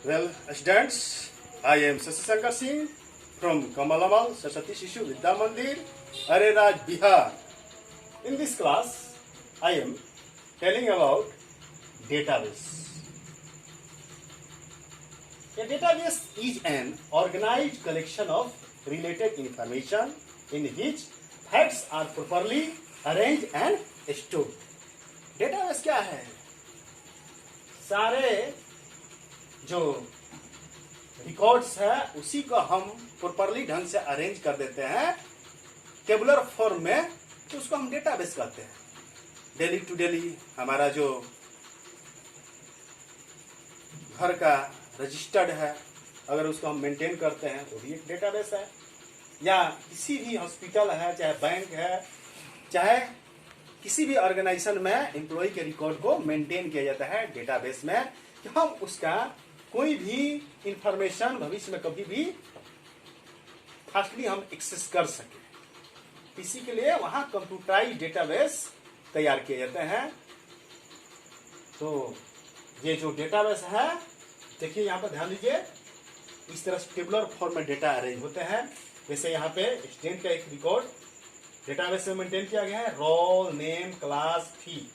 Well, students, I am Sasisankar Singh from Kamalamal Saraswati Shishu Vidya Mandir, Areraj, Bihar. In this class, I am telling about database. A database is an organized collection of related information in which facts are properly arranged and stored. Database क्या है? सारे जो records है उसी को हम properly ढंग से अरेंज कर देते हैं टेबुलर फॉर्म में, तो उसको हम डेटाबेस कहते हैं। डेली टू डेली हमारा जो घर का रजिस्टर्ड है, अगर उसको हम मेंटेन करते हैं वो भी एक डेटाबेस है। या किसी भी हॉस्पिटल है, चाहे बैंक है, चाहे किसी भी ऑर्गेनाइजेशन में एम्प्लॉय के रिकॉर्ड को मेंटेन किया जाता है डेटाबेस में, कि हम उसका कोई भी इंफॉर्मेशन भविष्य में कभी भी फास्टली हम एक्सेस कर सके। इसी के लिए वहां कंप्यूटराइज्ड डेटाबेस तैयार किए जाते हैं। तो ये जो डेटाबेस है, देखिए यहाँ पर ध्यान दीजिए, इस तरह से टेबुलर फॉर्म में डेटा अरेंज होते हैं। जैसे यहाँ पे स्टूडेंट का एक रिकॉर्ड डेटाबेस में मेंटेन किया गया है, रोल, नेम, क्लास, फी।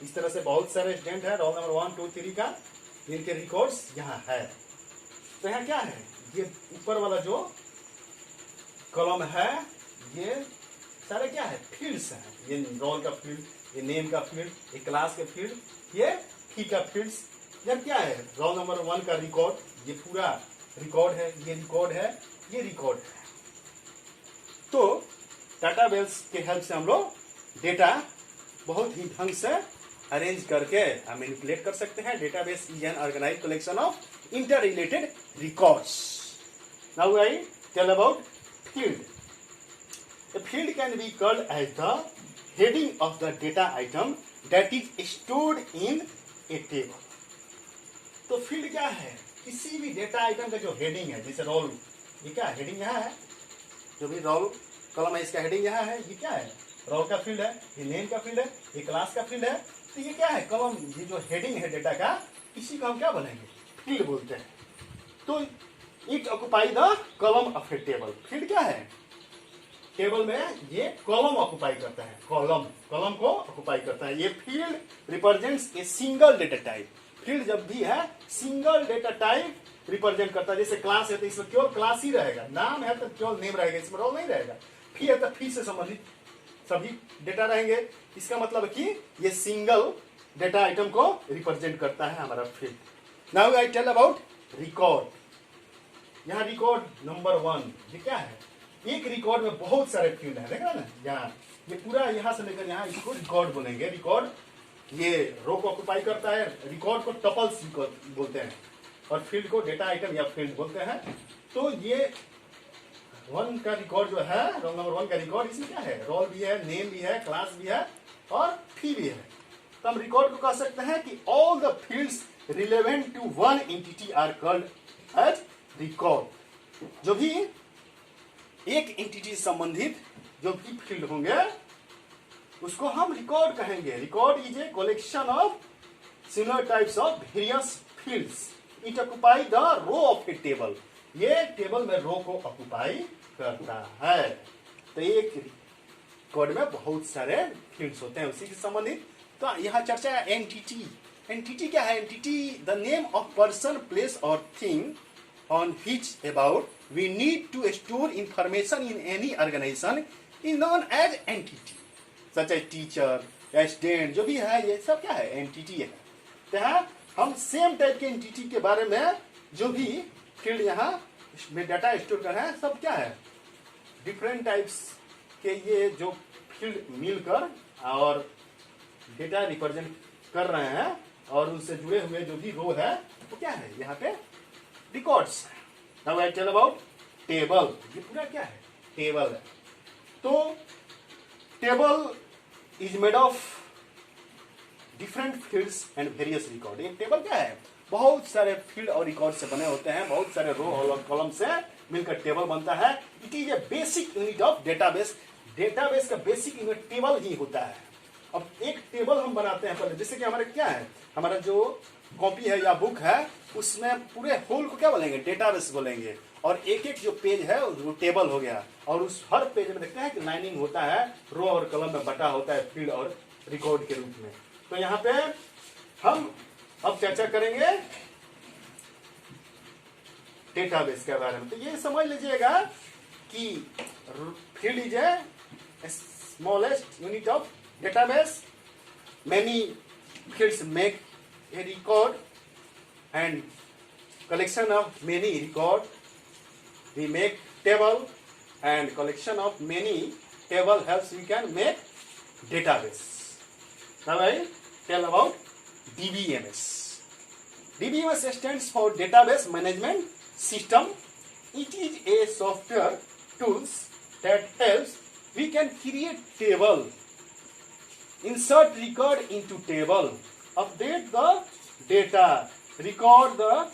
इस तरह से बहुत सारे स्टूडेंट है, रोल नंबर 1, 2, 3 का, इनके रिकॉर्ड्स यहाँ है। तो यहाँ क्या है, ये ऊपर वाला जो कॉलम है, ये सारे क्या है, फील्ड्स हैं। ये रोल का फील्ड, ये नेम का फील्ड, ये क्लास के फील्ड, ये फी का फील्ड्स। जब क्या है, रोल नंबर 1 का रिकॉर्ड, ये पूरा रिकॉर्ड है, ये रिकॉर्ड है, ये रिकॉर्ड है। तो डाटाबेस के हेल्प से हम लोग डेटा बहुत ही ढंग से अरेंज करके हम मैनिपुलेट कर सकते हैं। Database is an organized collection of inter related records. Now I tell about field. A field can be called as the heading of the data item that is stored in a table. तो field क्या है, किसी भी data item का जो heading है, जैसे role, ये क्या हेडिंग यहाँ है, जो भी रोल कॉलम है इसका हेडिंग यहाँ है, ये क्या है, रोल का फील्ड है, ये नेम का फील्ड है, ये क्लास का फील्ड है। तो ये क्या है, कॉलम, ये जो हेडिंग है डेटा का, इसी को हम क्या बोलेंगे, फील्ड बोलते हैं। तो it occupy the column of a table. Field क्या है, टेबल में ये कॉलम ऑक्युपाई करता है, कॉलम को ऑक्युपाई करता है। ये field represents a single data type. Field जब भी है सिंगल डेटा टाइप रिप्रेजेंट करता है। जैसे क्लास है तो इसमें केवल क्लास ही रहेगा, नाम है तो केवल नेम रहेगा, इसमें रोल नहीं रहेगा। फी है तो फी से संबंधित सभी डेटा रहेंगे। इसका मतलब कि ये सिंगल डेटा आइटम को रिप्रेजेंट करता है हमारा field. Now I tell about record. यहाँ रिकॉर्ड नंबर 1, ये क्या है, एक रिकॉर्ड में बहुत सारे फील्ड है, देख रहे ना, यहाँ ये पूरा यहाँ से लेकर यहाँ, इसको रिकॉर्ड बोलेंगे। रिकॉर्ड ये रो को ऑक्युपाई करता है, रिकॉर्ड को टपल्स बोलते हैं, और फील्ड को डेटा आइटम या फील्ड बोलते हैं। तो ये 1 का रिकॉर्ड जो है, रोल नंबर 1 का रिकॉर्ड, इसमें क्या है, रोल भी है, नेम भी है, क्लास भी है और फी भी है। तो हम रिकॉर्ड को कह सकते हैं कि all the fields relevant to one entity are called as record. जो भी एक एंटिटी संबंधित जो भी फील्ड होंगे उसको हम रिकॉर्ड कहेंगे। Record is a collection of similar types of various fields. It occupy the row of a table. ये टेबल में रो को ऑक्युपाई करता है। तो एक रिकॉर्ड में बहुत सारे फील्ड्स होते हैं उसी से संबंधित। तो यहाँ चर्चा है एंटिटी। एंटिटी क्या है, entity the name of person, place और thing on which about we need to store information in any organization is known as entity, such as teacher, student, जो भी है ये सब क्या है, एंटिटी है। तो यहाँ हम सेम टाइप के एंटिटी के बारे में जो भी फील्ड यहाँ में डाटा स्टोर कर रहे हैं, सब क्या है, डिफरेंट टाइप्स के ये जो फील्ड मिलकर और डेटा रिप्रेजेंट कर रहे हैं, और उनसे जुड़े हुए जो भी रो है वो क्या है, यहाँ पे records. Now I tell about table. ये पूरा क्या है, टेबल है। तो table is made of different fields and various record. एक टेबल क्या है, बहुत सारे फील्ड और रिकॉर्ड से बने होते हैं, बहुत सारे रो और कॉलम से मिलकर टेबल बनता है। It is a basic unit of database. Database का बेसिक यूनिट टेबल ही होता है। अब एक टेबल हम बनाते हैं पहले, जैसे कि हमारे क्या है, हमारा जो कॉपी है या बुक है उसमें पूरे होल को क्या बोलेंगे, डेटाबेस बोलेंगे, और एक एक जो पेज है वो टेबल हो गया, और उस हर पेज में देखते हैं कि लाइनिंग होता है, रो और कॉलम में बटा होता है फील्ड और रिकॉर्ड के रूप में। तो यहाँ पे हम अब चर्चा करेंगे डेटाबेस के बारे में। तो ये समझ लीजिएगा कि field is a smallest unit of database, many fields make a record and collection of many record we make table and collection of many table helps we can make database. Now I tell about DBMS. DBMS stands for Database Management System. It is a software tools that helps we can create table, insert record into table, update the data, record the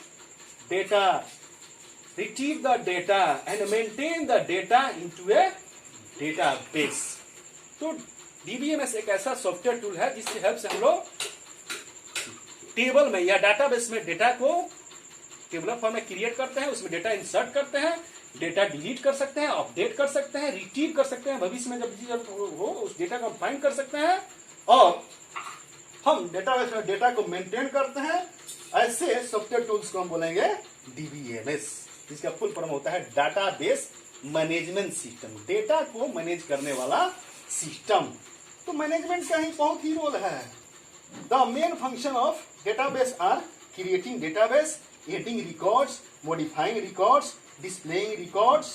data, retrieve the data and maintain the data into a database. तो DBMS एक ऐसा software tool है जिससे help से हम लोग table में या डाटाबेस में डेटा को टेबुलर फॉर्म में क्रिएट करते हैं, उसमें डेटा इंसर्ट करते हैं, डेटा डिलीट कर सकते हैं, अपडेट कर सकते हैं, रिट्रीव कर सकते हैं, भविष्य में जब हो उस डेटा को फाइंड कर सकते हैं, और हम डेटाबेस में डेटा को मेंटेन करते हैं। ऐसे सॉफ्टवेयर टूल्स को हम बोलेंगे डीबीएमएस, जिसका फुल फॉर्म होता है डाटाबेस मैनेजमेंट सिस्टम, डेटा को मैनेज करने वाला सिस्टम। तो मैनेजमेंट का ही बहुत ही रोल है। The main function of database are creating database, adding records, modifying records, displaying records,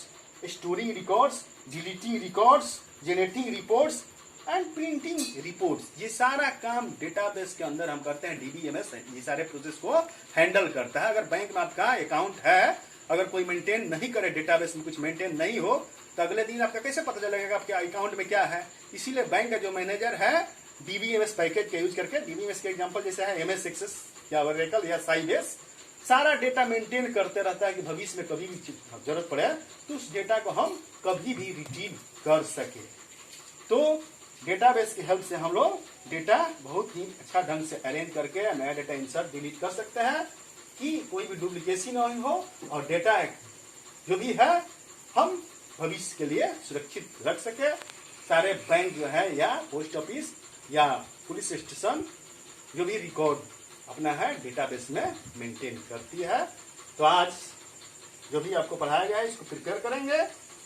storing records, deleting records, generating reports and printing reports। ये सारा काम डेटाबेस के अंदर हम करते हैं। डीबीएमएस ये सारे प्रोसेस को हैंडल करता है। अगर बैंक में आपका अकाउंट है, अगर कोई मेंटेन नहीं करे, डेटाबेस में कुछ मेंटेन नहीं हो, तो अगले दिन आपका कैसे पता चलेगा आपके अकाउंट में क्या है। इसीलिए बैंक का जो मैनेजर है डीबीएमएस पैकेज का यूज करके, डीबीएमएस के एग्जाम्पल जैसे है एमएस एक्सेस या ओरेकल या साइबेस, सारा डेटा मेंटेन करते रहता है कि भविष्य में कभी भी जरूरत पड़े तो उस डेटा को हम कभी भी रिट्रीव कर सके। तो डेटाबेस की हेल्प से हम लोग डेटा बहुत ही अच्छा ढंग से अरेंज करके नया डेटा इंसर्ट डिलीट कर सकते हैं कि कोई भी डुप्लीकेशन नहीं हो, और डेटा जो भी है हम भविष्य के लिए सुरक्षित रख सके। सारे बैंक जो है या पोस्ट ऑफिस या पुलिस स्टेशन जो भी रिकॉर्ड अपना है डेटाबेस में मेंटेन करती है। तो आज जो भी आपको पढ़ाया गया है इसको प्रिपेयर करेंगे।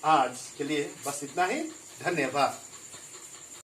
आज के लिए बस इतना ही, धन्यवाद।